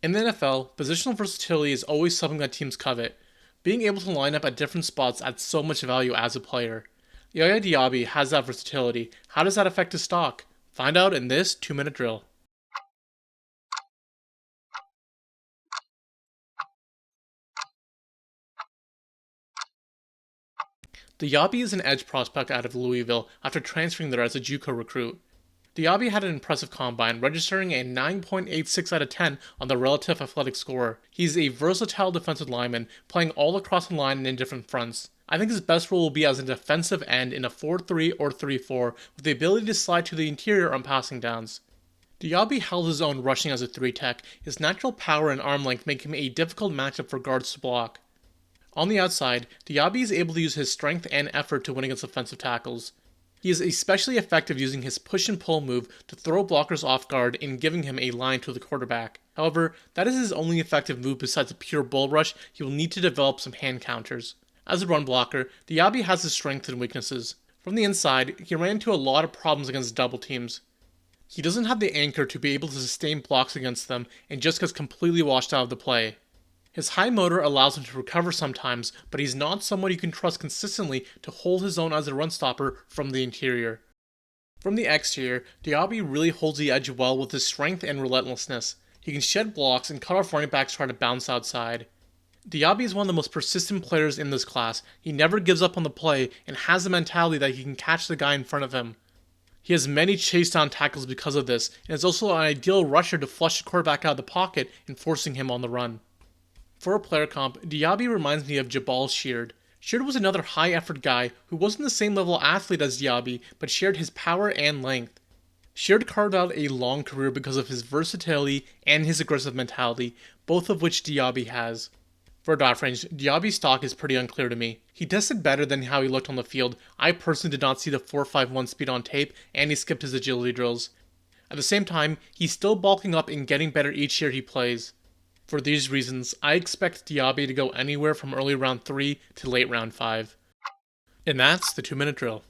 In the NFL, positional versatility is always something that teams covet. Being able to line up at different spots adds so much value as a player. Yaya Diaby has that versatility. How does that affect his stock? Find out in this 2-minute drill. Diaby is an edge prospect out of Louisville after transferring there as a JUCO recruit. Diaby had an impressive combine, registering a 9.86 out of 10 on the relative athletic score. He's a versatile defensive lineman, playing all across the line and in different fronts. I think his best role will be as a defensive end in a 4-3 or 3-4, with the ability to slide to the interior on passing downs. Diaby held his own rushing as a 3-tech. His natural power and arm length make him a difficult matchup for guards to block. On the outside, Diaby is able to use his strength and effort to win against offensive tackles. He is especially effective using his push and pull move to throw blockers off guard and giving him a line to the quarterback. However, that is his only effective move besides a pure bull rush. He will need to develop some hand counters. As a run blocker, Diaby has his strengths and weaknesses. From the inside, he ran into a lot of problems against double teams. He doesn't have the anchor to be able to sustain blocks against them and just gets completely washed out of the play. His high motor allows him to recover sometimes, but he's not someone you can trust consistently to hold his own as a run stopper from the interior. From the exterior, Diaby really holds the edge well with his strength and relentlessness. He can shed blocks and cut off running backs trying to bounce outside. Diaby is one of the most persistent players in this class. He never gives up on the play and has the mentality that he can catch the guy in front of him. He has many chase down tackles because of this, and is also an ideal rusher to flush the quarterback out of the pocket and forcing him on the run. For a player comp, Diaby reminds me of Jabal Sheard. Sheard was another high-effort guy who wasn't the same level athlete as Diaby, but shared his power and length. Sheard carved out a long career because of his versatility and his aggressive mentality, both of which Diaby has. For a draft range, Diaby's stock is pretty unclear to me. He tested better than how he looked on the field. I personally did not see the 4.51 speed on tape, and he skipped his agility drills. At the same time, he's still bulking up and getting better each year he plays. For these reasons, I expect Diaby to go anywhere from early round 3 to late round 5. And that's the 2-minute drill.